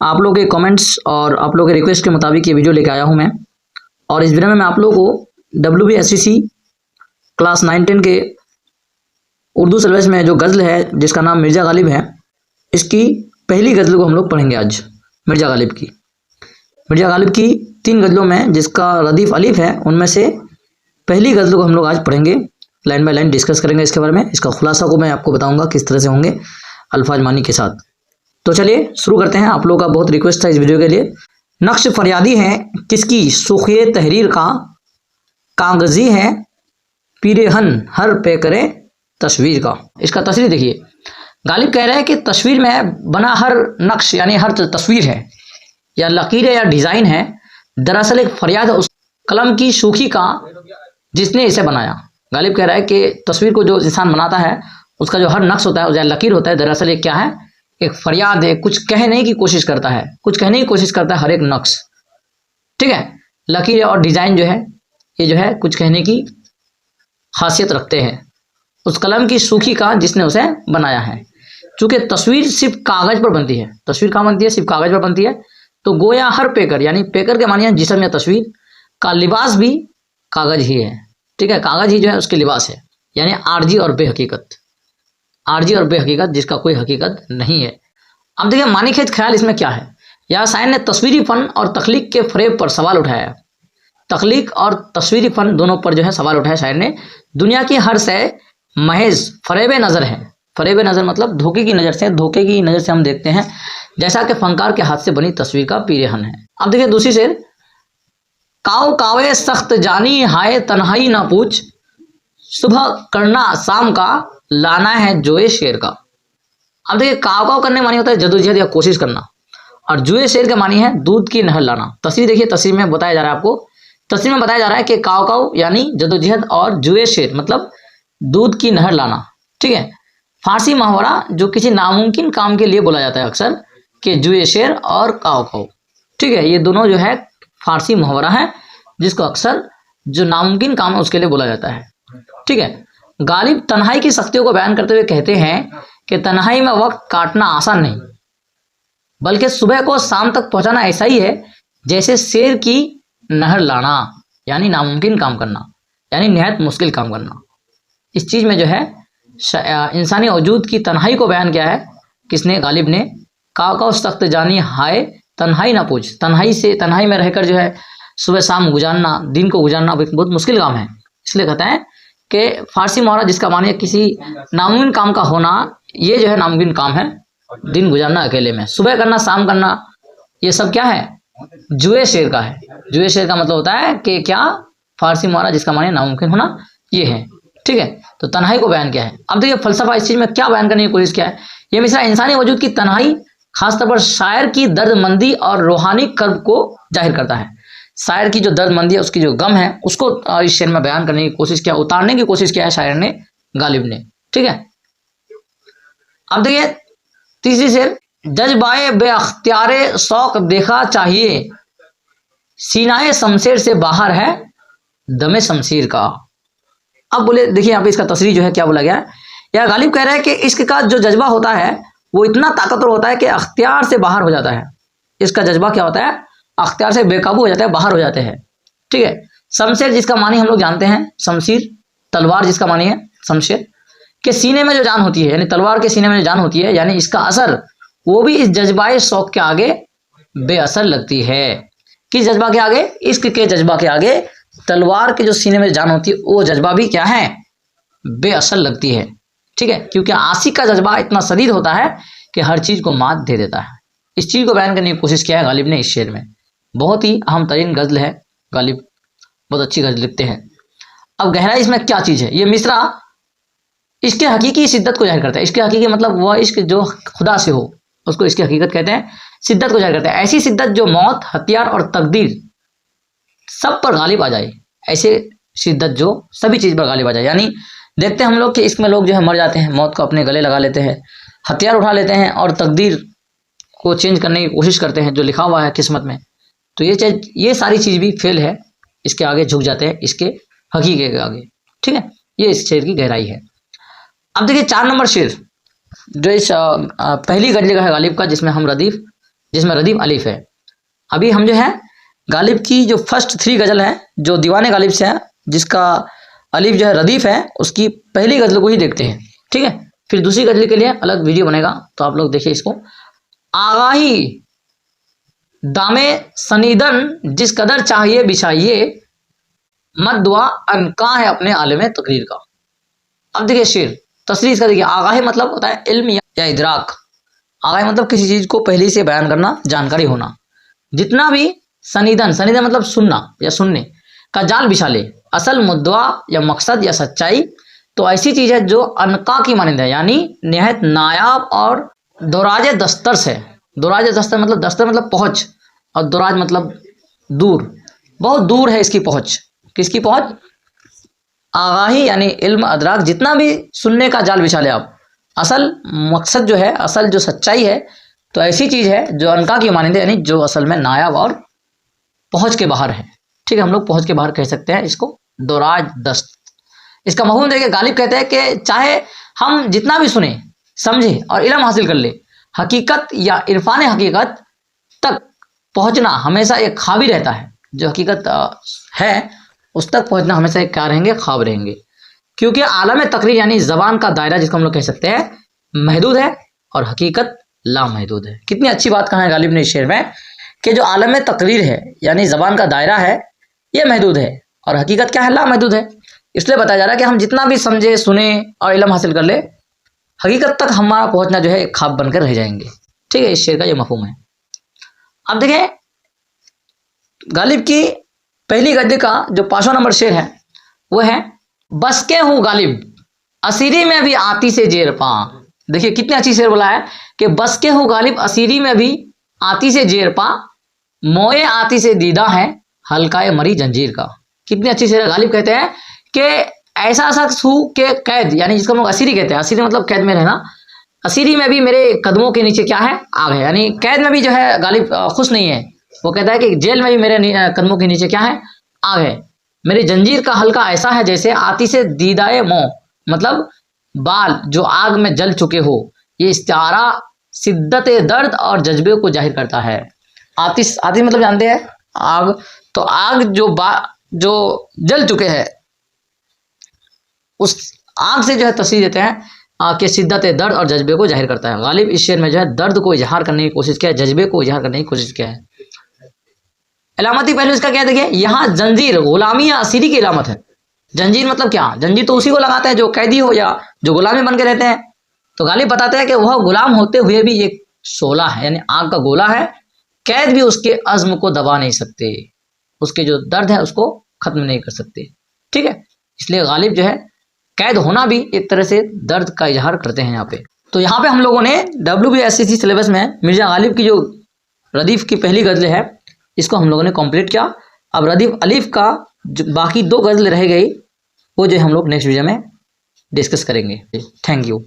आप लोगों के कमेंट्स और आप लोगों के रिक्वेस्ट के मुताबिक ये वीडियो लेके आया हूँ मैं। और इस वीडियो में मैं आप लोगों को WBSCC क्लास 9-10 के उर्दू सिलेबस में जो गज़ल है जिसका नाम मिर्ज़ा गालिब है, इसकी पहली गज़ल को हम लोग पढ़ेंगे आज। मिर्ज़ा गालिब की 3 गज़लों में जिसका रदीफ़ अलीफ है, उनमें से पहली गज़ल को हम लोग आज पढ़ेंगे। लाइन बाय लाइन डिस्कस करेंगे इसके बारे में। इसका खुलासा को मैं आपको बताऊंगा किस तरह से होंगे अल्फाज मानी के साथ। तो चलिए शुरू करते हैं। आप लोगों का बहुत रिक्वेस्ट था इस वीडियो के लिए। नक्श फरियादी है किसकी सुखिए तहरीर का, कागजी है पीरेहन हर पे करे तस्वीर का। इसका तस्वीर देखिए, गालिब कह रहे हैं कि तस्वीर में बना हर नक्श यानी हर तस्वीर है या लकीर है या डिज़ाइन है, दरअसल एक फरियाद है उस कलम की सूखी का जिसने इसे बनाया। गालिब कह रहा है कि तस्वीर को जो इंसान बनाता है उसका जो हर नक्श होता है या लकीर होता है, दरअसल एक क्या है, एक फरियाद है। कुछ कहने की कोशिश करता है, हर एक नक्श, ठीक है। लकीर और डिज़ाइन जो है ये जो है कुछ कहने की खासियत रखते हैं उस कलम की सूखी का जिसने उसे बनाया है। चूंकि तस्वीर सिर्फ कागज पर बनती है, तस्वीर कहाँ बनती है, सिर्फ कागज पर बनती है, तो गोया हर पेकर यानी पेकर के मानिए जिस्म या तस्वीर का लिबास भी कागज ही है, ठीक है। कागज ही जो है उसके लिबास है, यानी आरजी और बेहकीकत जिसका कोई हकीकत नहीं है। अब देखिए मानीखेज ख्याल इसमें क्या है। यहाँ शायर ने तस्वीरी फन और तख्लीक के फरेब पर सवाल उठाया। तख्लीक और तस्वीरी फन दोनों पर जो है सवाल उठाया शायर ने। दुनिया की हर शय महज फरेब नज़र है। फरेब नज़र मतलब धोखे की नज़र से हम देखते हैं, जैसा कि फनकार के हाथ से बनी तस्वीर का पीरेहन है। अब देखिए दूसरी शेर, काव कावे सख्त जानी हाय तन्हाई ना पूछ, सुबह करना शाम का लाना है जोए शेर का। अब देखिए काव काव करने मानी होता है जदोजहद या कोशिश करना, और जुए शेर के मानी है दूध की नहर लाना। तस्वीर देखिए, तस्वीर में बताया जा रहा है आपको, तस्वीर में बताया जा रहा है कि काव काव यानी जदोजहद और जुए शेर मतलब दूध की नहर लाना, ठीक है। फारसी मुहावरा जो किसी नामुमकिन काम के लिए बोला जाता है अक्सर, कि जुए शेर और काव काव, ठीक है। ये दोनों जो है फारसी मुहावरा है जिसको अक्सर जो नामुमकिन काम है उसके लिए बोला जाता है, ठीक है। गालिब तन्हाई की सख्तियों को बयान करते हुए कहते हैं कि तन्हाई में वक्त काटना आसान नहीं, बल्कि सुबह को शाम तक पहुंचाना ऐसा ही है जैसे शेर की नहर लाना, यानी नामुमकिन काम करना, यानी निहायत मुश्किल काम करना। इस चीज़ में जो है इंसानी वजूद की तन्हाई को बयान किया है किसने, गालिब ने। काव काव सख्त जानी हाय तन्हाई ना पूछ, तन्हाई में रहकर जो है सुबह शाम गुजारना, दिन को गुजारना बहुत मुश्किल काम है। इसलिए कहता है कि फारसी मुहावरा जिसका मानिए किसी नामुमकिन काम का होना, ये जो है नामुमकिन काम है, दिन गुजारना अकेले में, सुबह करना शाम करना, ये सब क्या है, जुए शेर का है। जुए शेर का मतलब होता है कि क्या, फारसी मुहावरा जिसका मानिए नामुमकिन होना, ये है, ठीक है। तो तन्हाई को बयान किया है। अब देखिए फलसफा इस चीज़ में क्या बयान करने की कोशिश किया है। ये मिसरा इंसानी वजूद की तन्हाई, खासतौर पर शायर की दर्दमंदी और रूहानी कर्ब को जाहिर करता है। शायर की जो दर्दमंदी है, उसकी जो गम है, उसको इस शेर में बयान करने की कोशिश किया, उतारने की कोशिश किया है शायर ने, गालिब ने, ठीक है। अब देखिए तीसरी शेर, जज्बाए बेअख्तियारे शौक देखा चाहिए, सीनाए शमशेर से बाहर है दमे शमशीर का। अब बोले देखिए यहाँ पे इसका तस्रीर जो है क्या बोला गया है। यह गालिब कह रहा है कि इश्क का जो जज्बा होता है वो इतना ताकतवर होता है कि अख्तियार से बाहर हो जाता है। इसका जज्बा क्या होता है, अख्तियार से बेकाबू हो जाता है, बाहर हो जाते हैं, ठीक है। शमशेर जिसका मानी हम लोग जानते हैं, शमशीर तलवार जिसका मानी है, शमशेर के सीने में जो जान होती है, यानी तलवार के सीने में जो जान होती है, यानी इसका असर वो भी इस जज्बाए शौक के आगे बेअसर लगती है। किस जज्बा के आगे, इश्क के जज्बा के आगे तलवार के जो सीने में जान होती है वो जज्बा भी क्या है, बेअसर लगती है, ठीक है। क्योंकि आशिक का जज्बा इतना शदीद होता है कि हर चीज़ को मात दे देता है। इस चीज़ को बयान करने की कोशिश किया है गालिब ने इस शेर में। बहुत ही अहम तरीन गज़ल है, गालिब बहुत अच्छी गज़ल लिखते हैं। अब गहराई इसमें क्या चीज़ है, ये मिसरा इसके हकीकी शिद्दत को जाहिर करता है। इसके हकीकी मतलब वह इश्क जो खुदा से हो, उसको इसकी हकीकत कहते हैं, शिद्दत को जाहिर करता है। ऐसी शिद्दत जो मौत, हथियार और तकदीर सब पर गालिब आ जाए, ऐसे शिद्दत जो सभी चीज़ पर गालिब आ जाए। यानी देखते हैं हम लोग कि इश्क में लोग जो है मर जाते हैं, मौत को अपने गले लगा लेते हैं, हथियार उठा लेते हैं और तकदीर को चेंज करने की कोशिश करते हैं जो लिखा हुआ है किस्मत में। तो ये सारी चीज़ भी फेल है, इसके आगे झुक जाते हैं, इसके हकीके के आगे, ठीक है। ये इस शेर की गहराई है। अब देखिए 4 नंबर शेर जो इस पहली गज़ल का है गालिब का, जिसमें हम रदीफ जिसमें रदीफ अलिफ है। अभी हम जो है गालिब की जो फर्स्ट 3 गज़ल है जो दीवाने गालिब से है, जिसका अलिफ जो है रदीफ है, उसकी पहली गज़ल को ही देखते हैं, ठीक है। फिर दूसरी गज़ल के लिए अलग वीडियो बनेगा, तो आप लोग देखिए इसको। आगाही दामे सनीदन जिस कदर चाहिए बिछाइए, मत दुआ अनका है अपने आलम तकरीर का। अब देखिए शेर तस्रीर इसका देखिए। आगाही मतलब होता है इल्म या इदराक। आगाही मतलब किसी चीज को पहले से बयान करना, जानकारी होना। जितना भी सनीदन, सनीदन मतलब सुनना या सुनने का जाल बिछा ले, असल मुद्दा या मकसद या सच्चाई, तो ऐसी चीज है जो अनका की मानंद है, यानी निहायत नायाब और दराज दस्तर से। दराज दस्तर मतलब पहुंच, और दराज मतलब दूर, बहुत दूर है इसकी पहुंच। किसकी पहुंच? आगाही यानी इल्म अदराक, जितना भी सुनने का जाल बिछा ले आप, असल मकसद जो है, असल जो सच्चाई है, तो ऐसी चीज है जो अनका की मानंद है, यानी जो असल में नायाब और पहुंच के बाहर है, ठीक है। हम लोग पहुंच के बाहर कह सकते हैं इसको, दराज दस्त। इसका मफहूम देखिए, गालिब कहते हैं कि चाहे हम जितना भी सुने, समझे और इल्म हासिल कर ले, हकीकत या इरफान हकीकत तक पहुंचना हमेशा एक ख्वाब ही रहता है। जो हकीकत है उस तक पहुंचना हमेशा एक क्या रहेंगे? ख्वाब रहेंगे। क्योंकि आलम तकरीर यानी जबान का दायरा, जिसको हम लोग कह सकते हैं, महदूद है और हकीकत लामहदूद है। कितनी अच्छी बात कहा है गालिब ने इस शेर में कि जो आलम तकरीर है यानी जबान का दायरा है, ये महदूद है, और हकीकत क्या है? लामहदूद है। इसलिए बताया जा रहा है कि हम जितना भी समझे, सुने और इल्म हासिल कर ले, हकीकत तक हमारा पहुंचना जो है एक ख्वाब बनकर रह जाएंगे, ठीक है। इस शेर का ये मफहूम है। अब देखिए गालिब की पहली गद्य का जो 5वां नंबर शेर है वो है, बस के हूँ गालिब असीरी में भी आती से जेर पा। देखिए कितनी अच्छी शेर बोला है कि बस के हूँ गालिब असीरी में भी आती से जेर पा, मोए आती से दीदा है हल्काए मरी जंजीर का। कितनी अच्छी शेर है। गालिब कहते हैं कि ऐसा शख्स हूँ कि कैद, यानी जिसको हम लोग असीरी कहते हैं, असीरी मतलब कैद में रहना, असीरी में भी मेरे कदमों के नीचे क्या है? आग है। यानी कैद में भी जो है गालिब खुश नहीं है। वो कहता है कि जेल में भी मेरे कदमों के नीचे क्या है? आग है। मेरी जंजीर का हल्का ऐसा है जैसे आती से दीदाए मोह, मतलब बाल जो आग में जल चुके हो। ये इस्तारा शिद्दत दर्द और जज्बे को जाहिर करता है। आतिश, आतिश मतलब जानते हैं आग, तो आग जो जल चुके हैं, उस आग से जो है तस्वीर देते हैं कि शिद्दत दर्द और जज्बे को जाहिर करता है। गालिब इस शेर में जो है दर्द को इजहार करने की कोशिश किया है, जज्बे को इजहार करने की कोशिश किया है। इलामती पहलू इसका क्या देखिए, यहाँ जंजीर गुलामी या असीरी की इलामत है। जंजीर मतलब क्या? जंजीर तो उसी को लगाते हैं जो कैदी हो या जो गुलामी बन के रहते हैं। तो गालिब बताते हैं कि वह गुलाम होते हुए भी एक शोला है, यानी आग का गोला है। कैद भी उसके अज़्म को दबा नहीं सकते, उसके जो दर्द है उसको खत्म नहीं कर सकते, ठीक है। इसलिए गालिब जो है कैद होना भी एक तरह से दर्द का इजहार करते हैं यहाँ पे। तो यहाँ पे हम लोगों ने WBSCC सिलेबस में मिर्जा गालिब की जो रदीफ की पहली गज़ल है, इसको हम लोगों ने कंप्लीट किया। अब रदीफ अलीफ का जो बाकी 2 गज़ल रह गई, वो जो हम लोग नेक्स्ट वीडियो में डिस्कस करेंगे। Thank you.